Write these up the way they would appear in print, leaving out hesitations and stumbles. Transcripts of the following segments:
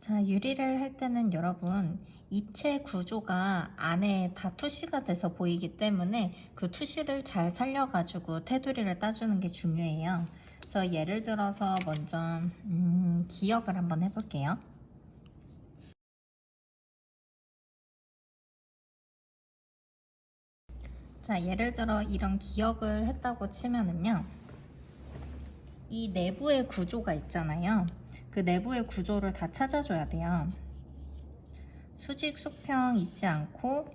자, 유리를 할 때는 여러분 입체 구조가 안에 다 투시가 돼서 보이기 때문에 그 투시를 잘 살려가지고 테두리를 따주는 게 중요해요. 그래서 예를 들어서 먼저 기역을 한번 해볼게요. 자, 예를 들어 이런 기역을 했다고 치면은요, 이 내부의 구조가 있잖아요. 그 내부의 구조를 다 찾아줘야 돼요. 수직 수평 있지 않고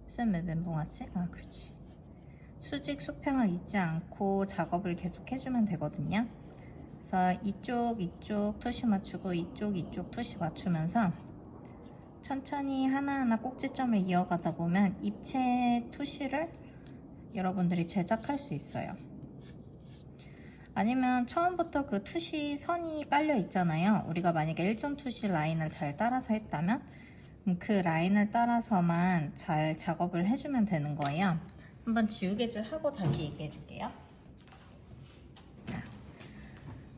쌤 왜 멘붕하지? 아, 그렇지. 수직 수평을 잊지 않고 작업을 계속 해주면 되거든요. 그래서 이쪽 투시 맞추고 이쪽 투시 맞추면서 천천히 하나하나 꼭지점을 이어가다 보면 입체 투시를 여러분들이 제작할 수 있어요. 아니면 처음부터 그 투시 선이 깔려 있잖아요. 우리가 만약에 1점 투시 라인을 잘 따라서 했다면 그 라인을 따라서만 잘 작업을 해주면 되는 거예요. 한번 지우개질 하고 다시 얘기해 줄게요.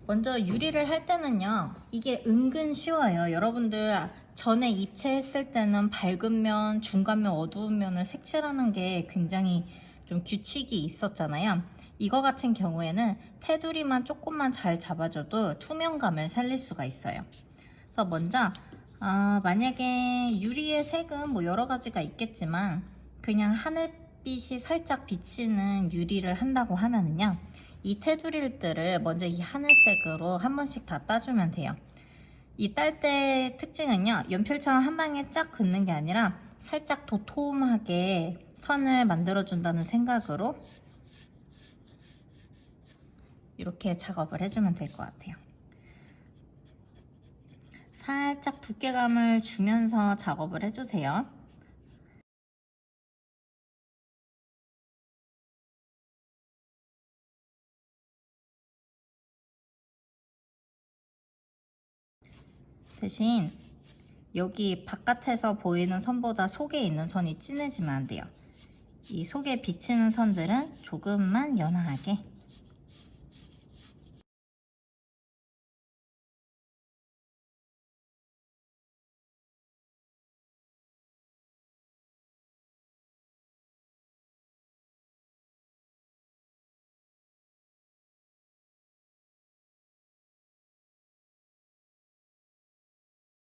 먼저 유리를 할 때는요, 이게 은근 쉬워요. 여러분들 전에 입체했을 때는 밝은 면, 중간 면, 어두운 면을 색칠하는 게 굉장히 좀 규칙이 있었잖아요. 이거 같은 경우에는 테두리만 조금만 잘 잡아줘도 투명감을 살릴 수가 있어요. 그래서 먼저 만약에 유리의 색은 뭐 여러 가지가 있겠지만 그냥 하늘빛이 살짝 비치는 유리를 한다고 하면은요, 이 테두리들을 먼저 이 하늘색으로 한 번씩 다 따주면 돼요. 이 딸 때 특징은요, 연필처럼 한 방에 쫙 긋는 게 아니라 살짝 도톰하게 선을 만들어 준다는 생각으로 이렇게 작업을 해주면 될 것 같아요. 살짝 두께감을 주면서 작업을 해주세요. 대신 여기 바깥에서 보이는 선보다 속에 있는 선이 진해지면 안 돼요. 이 속에 비치는 선들은 조금만 연하게.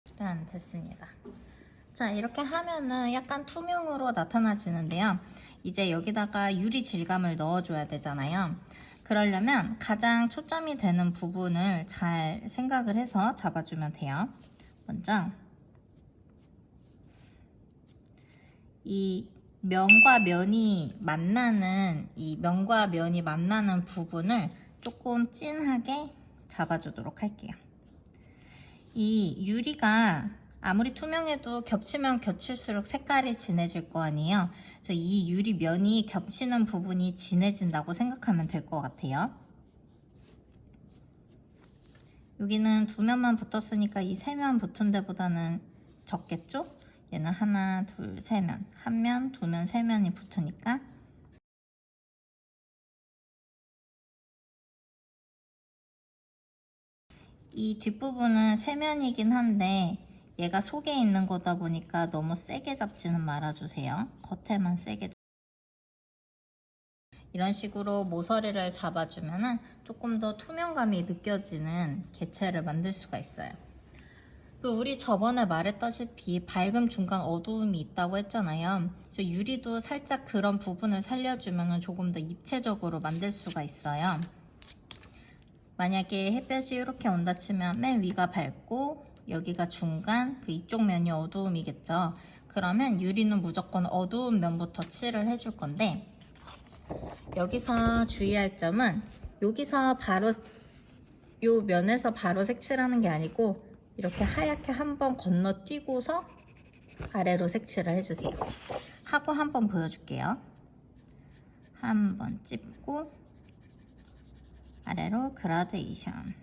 일단 됐습니다. 자, 이렇게 하면은 약간 투명으로 나타나지는데요. 이제 여기다가 유리 질감을 넣어줘야 되잖아요. 그러려면 가장 초점이 되는 부분을 잘 생각을 해서 잡아주면 돼요. 먼저 이 면과 면이 만나는 부분을 조금 진하게 잡아주도록 할게요. 이 유리가 아무리 투명해도 겹치면 겹칠수록 색깔이 진해질 거 아니에요. 그래서 이 유리면이 겹치는 부분이 진해진다고 생각하면 될 것 같아요. 여기는 두 면만 붙었으니까 이 세 면 붙은 데보다는 적겠죠? 얘는 하나, 둘, 세 면. 한 면, 두 면, 세 면이 붙으니까. 이 뒷부분은 세 면이긴 한데 얘가 속에 있는 거다 보니까 너무 세게 잡지는 말아주세요. 겉에만 세게. 이런 식으로 모서리를 잡아주면 조금 더 투명감이 느껴지는 개체를 만들 수가 있어요. 또 우리 저번에 말했다시피 밝음, 중간, 어두움이 있다고 했잖아요. 그래서 유리도 살짝 그런 부분을 살려주면 조금 더 입체적으로 만들 수가 있어요. 만약에 햇볕이 이렇게 온다 치면 맨 위가 밝고 여기가 중간, 그 이쪽 면이 어두움이겠죠. 그러면 유리는 무조건 어두운 면부터 칠을 해줄 건데, 여기서 주의할 점은 여기서 바로 요 면에서 바로 색칠하는 게 아니고 이렇게 하얗게 한번 건너뛰고서 아래로 색칠을 해주세요. 하고 한번 보여줄게요. 한번 찝고 아래로 그라데이션.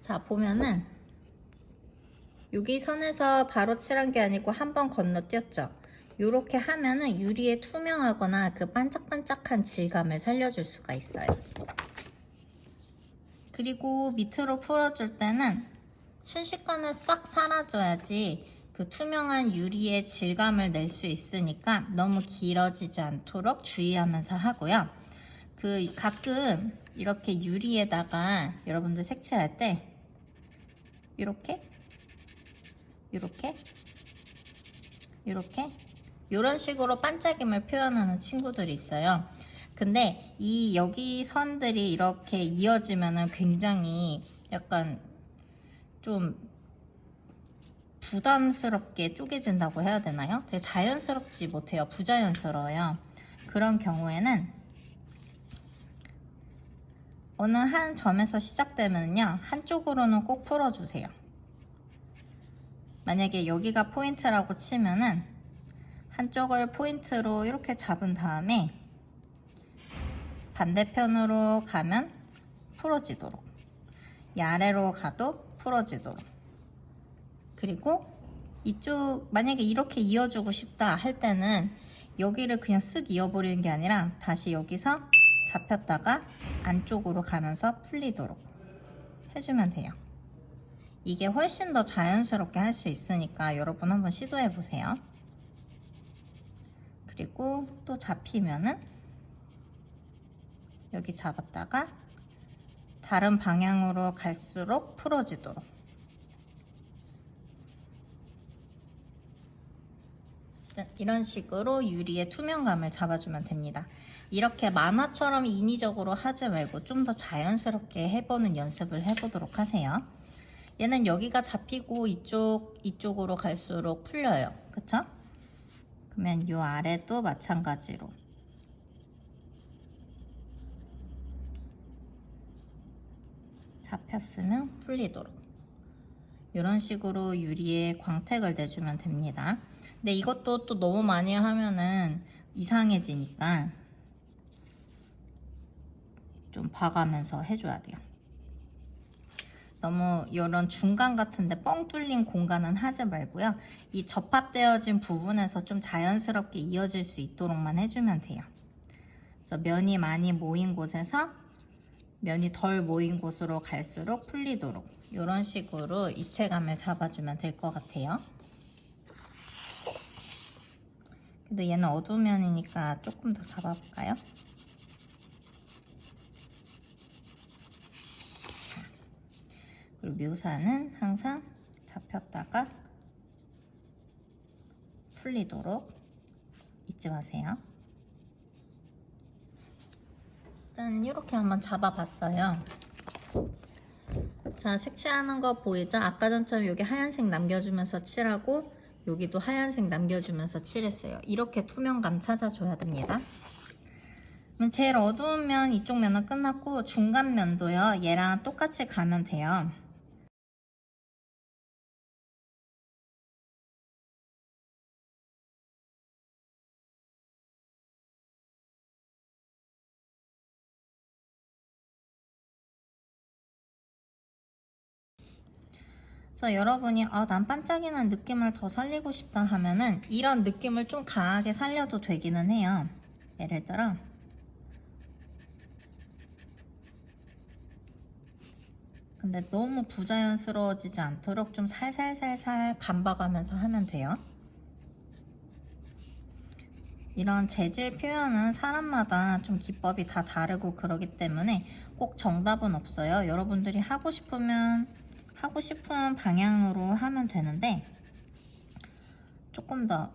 자, 보면은 여기 선에서 바로 칠한 게 아니고 한번 건너뛰었죠. 이렇게 하면은 유리에 투명하거나 그 반짝반짝한 질감을 살려줄 수가 있어요. 그리고 밑으로 풀어줄 때는 순식간에 싹 사라져야지 그 투명한 유리의 질감을 낼 수 있으니까 너무 길어지지 않도록 주의하면서 하고요. 그 가끔 이렇게 유리에다가 여러분들 색칠할 때 이렇게 이런 식으로 반짝임을 표현하는 친구들이 있어요. 근데 이 여기 선들이 이렇게 이어지면은 굉장히 약간 좀 부담스럽게 쪼개진다고 해야 되나요? 되게 자연스럽지 못해요. 부자연스러워요. 그런 경우에는 어느 한 점에서 시작되면요, 한쪽으로는 꼭 풀어주세요. 만약에 여기가 포인트라고 치면은 한쪽을 포인트로 이렇게 잡은 다음에 반대편으로 가면 풀어지도록, 이 아래로 가도 풀어지도록, 그리고 이쪽 만약에 이렇게 이어주고 싶다 할 때는 여기를 그냥 쓱 이어버리는 게 아니라 다시 여기서 잡혔다가 안쪽으로 가면서 풀리도록 해주면 돼요. 이게 훨씬 더 자연스럽게 할 수 있으니까 여러분 한번 시도해 보세요. 그리고 또 잡히면은 여기 잡았다가 다른 방향으로 갈수록 풀어지도록. 이런 식으로 유리의 투명감을 잡아주면 됩니다. 이렇게 만화처럼 인위적으로 하지 말고 좀 더 자연스럽게 해보는 연습을 해보도록 하세요. 얘는 여기가 잡히고 이쪽으로 갈수록 풀려요. 그쵸? 그러면 이 아래도 마찬가지로 잡혔으면 풀리도록 이런 식으로 유리에 광택을 내주면 됩니다. 근데 이것도 또 너무 많이 하면은 이상해지니까 좀 봐가면서 해줘야 돼요. 너무 이런 중간 같은데 뻥 뚫린 공간은 하지 말고요. 이 접합되어진 부분에서 좀 자연스럽게 이어질 수 있도록만 해주면 돼요. 그래서 면이 많이 모인 곳에서 면이 덜 모인 곳으로 갈수록 풀리도록 이런 식으로 입체감을 잡아주면 될 것 같아요. 근데 얘는 어두운 면이니까 조금 더 잡아볼까요? 그리고 묘사는 항상 잡혔다가 풀리도록 잊지 마세요. 짠, 이렇게 한번 잡아봤어요. 자, 색칠하는 거 보이죠? 아까 전처럼 여기 하얀색 남겨주면서 칠하고 여기도 하얀색 남겨주면서 칠했어요. 이렇게 투명감 찾아줘야 됩니다. 그럼 제일 어두운 면 이쪽 면은 끝났고 중간 면도요. 얘랑 똑같이 가면 돼요. 그래서 여러분이 난 반짝이는 느낌을 더 살리고 싶다 하면은 이런 느낌을 좀 강하게 살려도 되기는 해요. 예를 들어 근데 너무 부자연스러워지지 않도록 좀 살살살살 감봐가면서 하면 돼요. 이런 재질 표현은 사람마다 좀 기법이 다 다르고 그러기 때문에 꼭 정답은 없어요. 여러분들이 하고 싶은 방향으로 하면 되는데 조금 더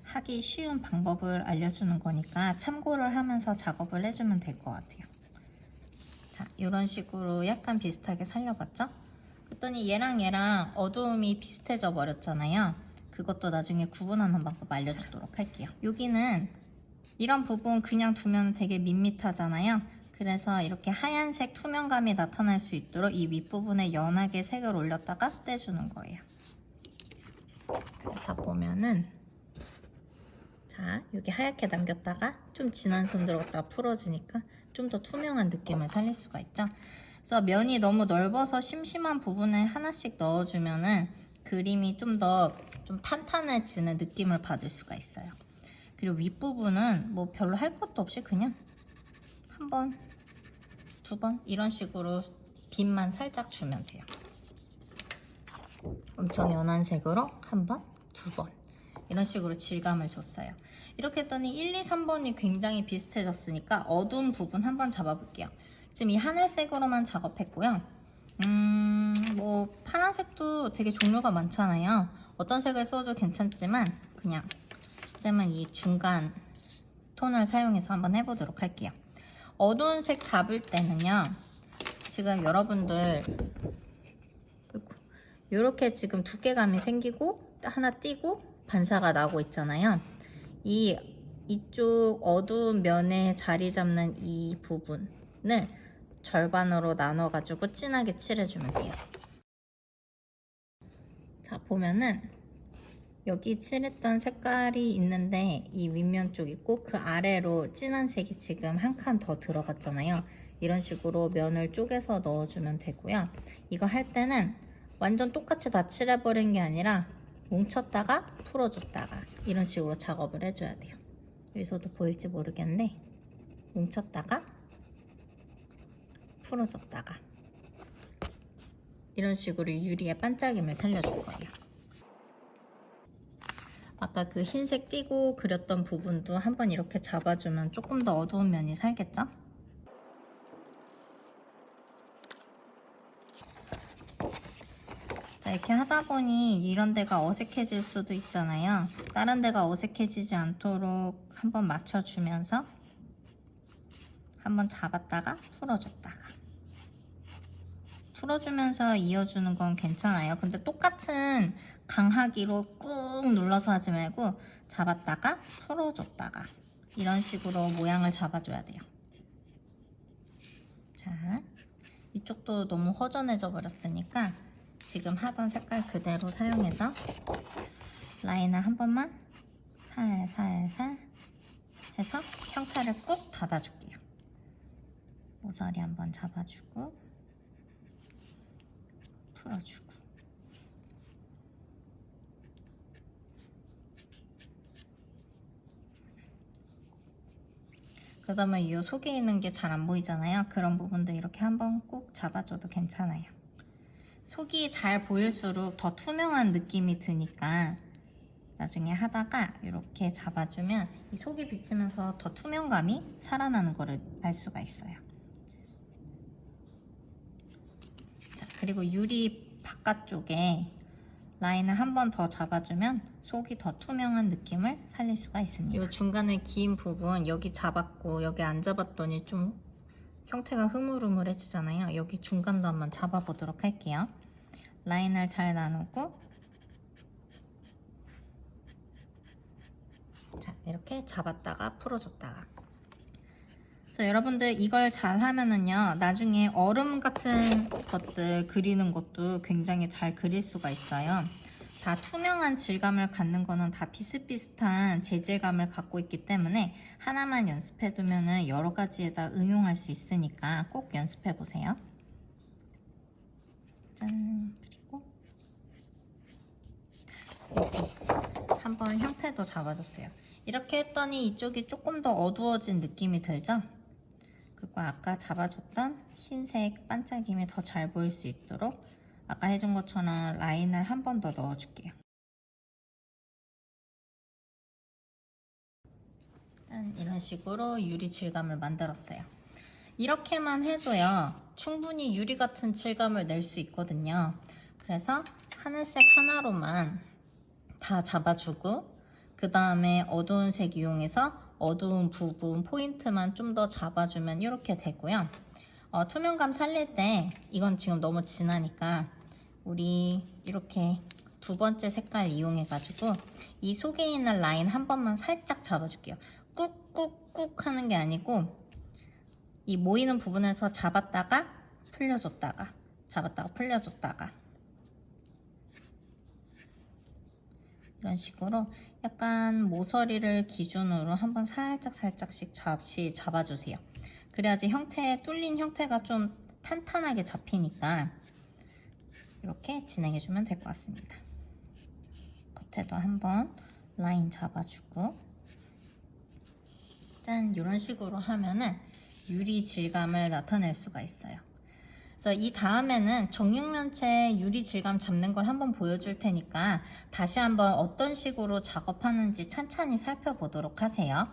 하기 쉬운 방법을 알려주는 거니까 참고를 하면서 작업을 해주면 될 것 같아요. 자, 이런 식으로 약간 비슷하게 살려봤죠? 그랬더니 얘랑 어두움이 비슷해져 버렸잖아요. 그것도 나중에 구분하는 방법 알려주도록 할게요. 여기는 이런 부분 그냥 두면 되게 밋밋하잖아요. 그래서 이렇게 하얀색 투명감이 나타날 수 있도록 이 윗부분에 연하게 색을 올렸다가 떼주는 거예요. 그래서 보면은 자, 여기 하얗게 남겼다가 좀 진한 선 들어갔다가 풀어지니까 좀 더 투명한 느낌을 살릴 수가 있죠. 그래서 면이 너무 넓어서 심심한 부분에 하나씩 넣어주면은 그림이 좀 더 탄탄해지는 느낌을 받을 수가 있어요. 그리고 윗부분은 뭐 별로 할 것도 없이 그냥 한번 2번 이런 식으로 빗만 살짝 주면 돼요. 엄청 연한 색으로 1번, 2번 이런 식으로 질감을 줬어요. 이렇게 했더니 1, 2, 3번이 굉장히 비슷해졌으니까 어두운 부분 한번 잡아볼게요. 지금 이 하늘색으로만 작업했고요. 뭐 파란색도 되게 종류가 많잖아요. 어떤 색을 써도 괜찮지만 그냥 쌤은 이 중간 톤을 사용해서 한번 해보도록 할게요. 어두운 색 잡을 때는요, 지금 여러분들 이렇게 지금 두께감이 생기고 하나 띄고 반사가 나고 있잖아요. 이쪽 어두운 면에 자리 잡는 이 부분을 절반으로 나눠 가지고 진하게 칠해주면 돼요. 자, 보면은 여기 칠했던 색깔이 있는데 이 윗면 쪽 있고 그 아래로 진한 색이 지금 한 칸 더 들어갔잖아요. 이런 식으로 면을 쪼개서 넣어주면 되고요. 이거 할 때는 완전 똑같이 다 칠해버린 게 아니라 뭉쳤다가 풀어줬다가 이런 식으로 작업을 해줘야 돼요. 여기서도 보일지 모르겠는데 뭉쳤다가 풀어줬다가 이런 식으로 유리의 반짝임을 살려줄 거예요. 아까 그 흰색 띄고 그렸던 부분도 한번 이렇게 잡아주면 조금 더 어두운 면이 살겠죠? 자, 이렇게 하다 보니 이런 데가 어색해질 수도 있잖아요. 다른 데가 어색해지지 않도록 한번 맞춰주면서 한번 잡았다가 풀어줬다가 풀어주면서 이어주는 건 괜찮아요. 근데 똑같은 강하기로 꾹 눌러서 하지 말고 잡았다가 풀어줬다가 이런 식으로 모양을 잡아줘야 돼요. 자, 이쪽도 너무 허전해져 버렸으니까 지금 하던 색깔 그대로 사용해서 라인을 한 번만 살살살 해서 형태를 꾹 닫아줄게요. 모서리 한번 잡아주고 풀어주고 그 다음에 이 속에 있는 게 잘 안 보이잖아요. 그런 부분도 이렇게 한번 꾹 잡아줘도 괜찮아요. 속이 잘 보일수록 더 투명한 느낌이 드니까 나중에 하다가 이렇게 잡아주면 이 속이 비치면서 더 투명감이 살아나는 거를 알 수가 있어요. 자, 그리고 유리 바깥쪽에 라인을 한 번 더 잡아주면 속이 더 투명한 느낌을 살릴 수가 있습니다. 이 중간에 긴 부분 여기 잡았고 여기 안 잡았더니 좀 형태가 흐물흐물해지잖아요. 여기 중간도 한번 잡아보도록 할게요. 라인을 잘 나누고 자, 이렇게 잡았다가 풀어줬다가 그래서 여러분들 이걸 잘 하면은요 나중에 얼음 같은 것들 그리는 것도 굉장히 잘 그릴 수가 있어요. 다 투명한 질감을 갖는 거는 다 비슷비슷한 재질감을 갖고 있기 때문에 하나만 연습해 두면은 여러 가지에다 응용할 수 있으니까 꼭 연습해 보세요. 짠. 그리고 여기 한번 형태도 잡아줬어요. 이렇게 했더니 이쪽이 조금 더 어두워진 느낌이 들죠? 그리고 아까 잡아줬던 흰색 반짝임이 더 잘 보일 수 있도록 아까 해준 것처럼 라인을 한 번 더 넣어줄게요. 이런 식으로 유리 질감을 만들었어요. 이렇게만 해도요 충분히 유리 같은 질감을 낼 수 있거든요. 그래서 하늘색 하나로만 다 잡아주고 그 다음에 어두운 색 이용해서 어두운 부분 포인트만 좀 더 잡아주면 이렇게 되고요. 투명감 살릴 때 이건 지금 너무 진하니까 우리 이렇게 두 번째 색깔 이용해 가지고 이 속에 있는 라인 한 번만 살짝 잡아줄게요. 꾹꾹꾹 하는 게 아니고 이 모이는 부분에서 잡았다가 풀려줬다가 잡았다가 풀려줬다가 이런 식으로 약간 모서리를 기준으로 한번 살짝씩 잡아주세요. 그래야지 뚫린 형태가 좀 탄탄하게 잡히니까 이렇게 진행해주면 될 것 같습니다. 겉에도 한번 라인 잡아주고 짠 이런 식으로 하면은 유리 질감을 나타낼 수가 있어요. 그래서 이 다음에는 정육면체 유리 질감 잡는 걸 한번 보여줄 테니까 다시 한번 어떤 식으로 작업하는지 천천히 살펴보도록 하세요.